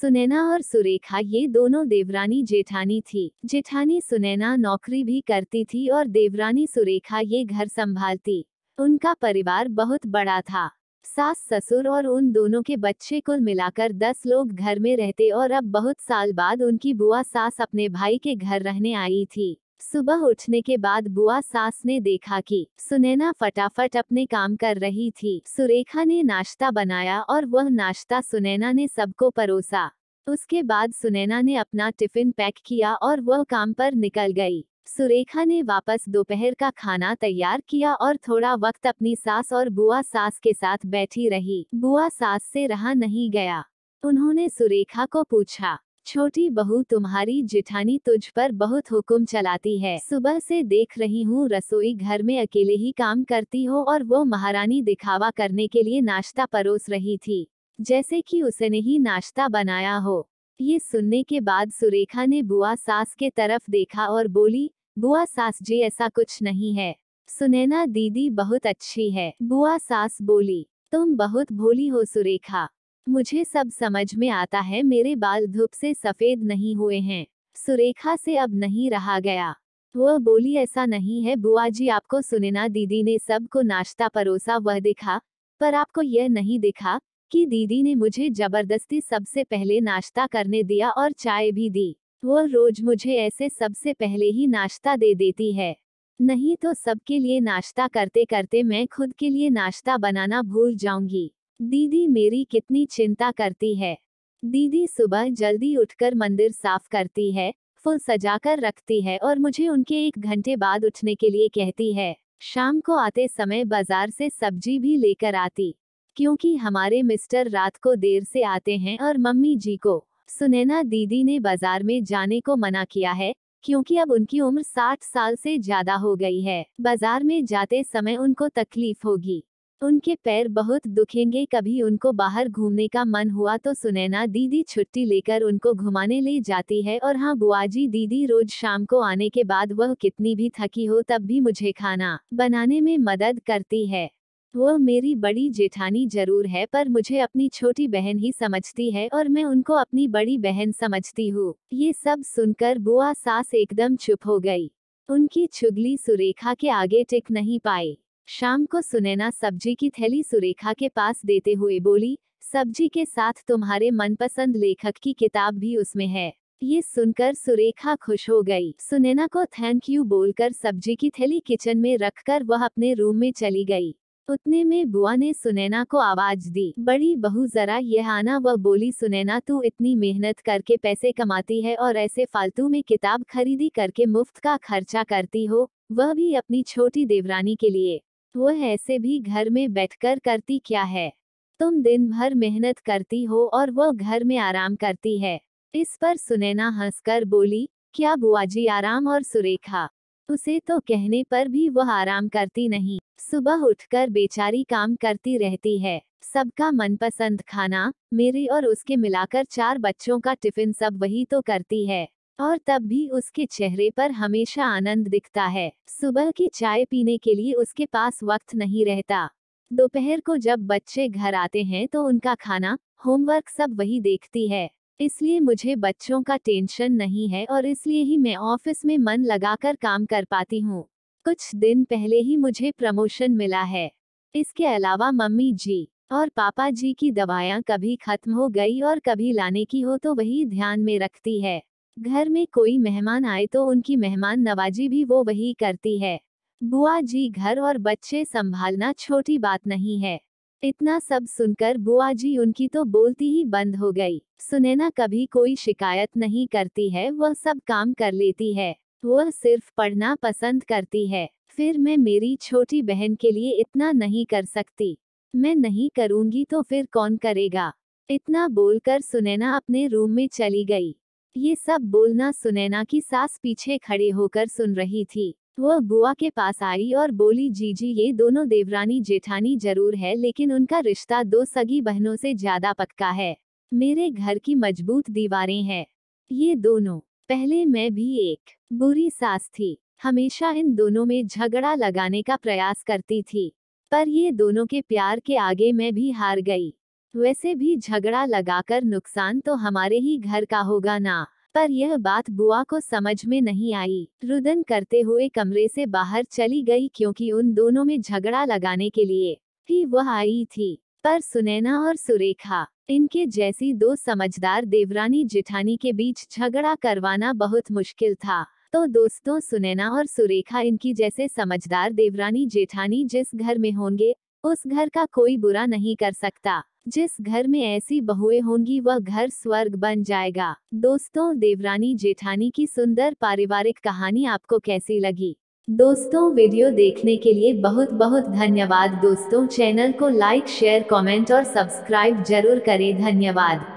सुनैना और सुरेखा ये दोनों देवरानी जेठानी थी। जेठानी सुनैना नौकरी भी करती थी और देवरानी सुरेखा ये घर संभालती। उनका परिवार बहुत बड़ा था। सास ससुर और उन दोनों के बच्चे कुल मिलाकर 10 लोग घर में रहते और अब बहुत साल बाद उनकी बुआ सास अपने भाई के घर रहने आई थी। सुबह उठने के बाद बुआ सास ने देखा कि सुनैना फटाफट अपने काम कर रही थी। सुरेखा ने नाश्ता बनाया और वह नाश्ता सुनैना ने सबको परोसा। उसके बाद सुनैना ने अपना टिफिन पैक किया और वह काम पर निकल गई। सुरेखा ने वापस दोपहर का खाना तैयार किया और थोड़ा वक्त अपनी सास और बुआ सास के साथ बैठी रही। बुआ सास से रहा नहीं गया। उन्होंने सुरेखा को पूछा, छोटी बहू, तुम्हारी जेठानी तुझ पर बहुत हुक्म चलाती है। सुबह से देख रही हूँ रसोई घर में अकेले ही काम करती हो और वो महारानी दिखावा करने के लिए नाश्ता परोस रही थी, जैसे कि उसने ही नाश्ता बनाया हो। ये सुनने के बाद सुरेखा ने बुआ सास के तरफ देखा और बोली, बुआ सास जी, ऐसा कुछ नहीं है। सुनैना दीदी बहुत अच्छी है। बुआ सास बोली, तुम बहुत भोली हो सुरेखा। मुझे सब समझ में आता है, मेरे बाल धूप से सफेद नहीं हुए हैं। सुरेखा से अब नहीं रहा गया। वह बोली, ऐसा नहीं है बुआ जी, आपको सुनैना दीदी ने सबको नाश्ता परोसा वह देखा, पर आपको यह नहीं देखा कि दीदी ने मुझे जबरदस्ती सबसे पहले नाश्ता करने दिया और चाय भी दी। वह रोज मुझे ऐसे सबसे पहले ही नाश्ता दे देती है, नहीं तो सबके लिए नाश्ता करते करते मैं खुद के लिए नाश्ता बनाना भूल जाऊंगी। दीदी मेरी कितनी चिंता करती है। दीदी सुबह जल्दी उठकर मंदिर साफ करती है, फूल सजाकर रखती है और मुझे उनके 1 घंटे बाद उठने के लिए कहती है। शाम को आते समय बाजार से सब्जी भी लेकर आती, क्योंकि हमारे मिस्टर रात को देर से आते हैं और मम्मी जी को सुनैना दीदी ने बाजार में जाने को मना किया है, क्योंकि अब उनकी उम्र 60 साल से ज्यादा हो गई है। बाजार में जाते समय उनको तकलीफ होगी, उनके पैर बहुत दुखेंगे। कभी उनको बाहर घूमने का मन हुआ तो सुनैना दीदी छुट्टी लेकर उनको घुमाने ले जाती है। और हाँ बुआजी, दीदी रोज शाम को आने के बाद वह कितनी भी थकी हो तब भी मुझे खाना बनाने में मदद करती है। वह मेरी बड़ी जेठानी जरूर है, पर मुझे अपनी छोटी बहन ही समझती है और मैं उनको अपनी बड़ी बहन समझती हूँ। ये सब सुनकर बुआ सास एकदम चुप हो गई। उनकी चुगली सुरेखा के आगे टिक नहीं पाई। शाम को सुनैना सब्जी की थैली सुरेखा के पास देते हुए बोली, सब्जी के साथ तुम्हारे मनपसंद लेखक की किताब भी उसमें है। ये सुनकर सुरेखा खुश हो गई। सुनैना को थैंक यू बोलकर सब्जी की थैली किचन में रखकर वह अपने रूम में चली गई। उतने में बुआ ने सुनैना को आवाज दी, बड़ी बहू जरा यह आना। वह बोली, सुनैना तू इतनी मेहनत करके पैसे कमाती है और ऐसे फालतू में किताब खरीदी करके मुफ्त का खर्चा करती हो, वह भी अपनी छोटी देवरानी के लिए। वह ऐसे भी घर में बैठकर करती क्या है? तुम दिन भर मेहनत करती हो और वह घर में आराम करती है। इस पर सुनैना हंसकर बोली, क्या बुआजी आराम? और सुरेखा, उसे तो कहने पर भी वह आराम करती नहीं। सुबह उठकर बेचारी काम करती रहती है। सबका मनपसंद खाना, मेरे और उसके मिलाकर 4 बच्चों का टिफिन, सब वही तो करती है। और तब भी उसके चेहरे पर हमेशा आनंद दिखता है। सुबह की चाय पीने के लिए उसके पास वक्त नहीं रहता। दोपहर को जब बच्चे घर आते हैं तो उनका खाना, होमवर्क सब वही देखती है। इसलिए मुझे बच्चों का टेंशन नहीं है और इसलिए ही मैं ऑफिस में मन लगाकर काम कर पाती हूँ। कुछ दिन पहले ही मुझे प्रमोशन मिला है। इसके अलावा मम्मी जी और पापा जी की दवाइयाँ कभी खत्म हो गई और कभी लाने की हो तो वही ध्यान में रखती है। घर में कोई मेहमान आए तो उनकी मेहमान नवाजी भी वो वही करती है। बुआ जी, घर और बच्चे संभालना छोटी बात नहीं है। इतना सब सुनकर बुआ जी उनकी तो बोलती ही बंद हो गई। सुनैना कभी कोई शिकायत नहीं करती है, वह सब काम कर लेती है। वह सिर्फ पढ़ना पसंद करती है। फिर मैं मेरी छोटी बहन के लिए इतना नहीं कर सकती। मैं नहीं करूंगी तो फिर कौन करेगा? इतना बोलकर सुनैना अपने रूम में चली गई। ये सब बोलना सुनैना की सास पीछे खड़े होकर सुन रही थी। वह बुआ के पास आई और बोली, जीजी ये दोनों देवरानी जेठानी जरूर है, लेकिन उनका रिश्ता 2 सगी बहनों से ज्यादा पक्का है। मेरे घर की मजबूत दीवारें हैं ये दोनों। पहले मैं भी एक बुरी सास थी, हमेशा इन दोनों में झगड़ा लगाने का प्रयास करती थी, पर ये दोनों के प्यार के आगे मैं भी हार गई। वैसे भी झगड़ा लगाकर नुकसान तो हमारे ही घर का होगा ना। पर यह बात बुआ को समझ में नहीं आई। रुदन करते हुए कमरे से बाहर चली गई क्योंकि उन दोनों में झगड़ा लगाने के लिए ही वह आई थी। पर सुनैना और सुरेखा, इनके जैसी दो समझदार देवरानी जेठानी के बीच झगड़ा करवाना बहुत मुश्किल था। तो दोस्तों, सुनैना और सुरेखा इनकी जैसे समझदार देवरानी जेठानी जिस घर में होंगे, उस घर का कोई बुरा नहीं कर सकता। जिस घर में ऐसी बहुएं होंगी वह घर स्वर्ग बन जाएगा। दोस्तों, देवरानी जेठानी की सुंदर पारिवारिक कहानी आपको कैसी लगी? दोस्तों, वीडियो देखने के लिए बहुत बहुत धन्यवाद। दोस्तों, चैनल को लाइक, शेयर, कमेंट और सब्सक्राइब जरूर करें। धन्यवाद।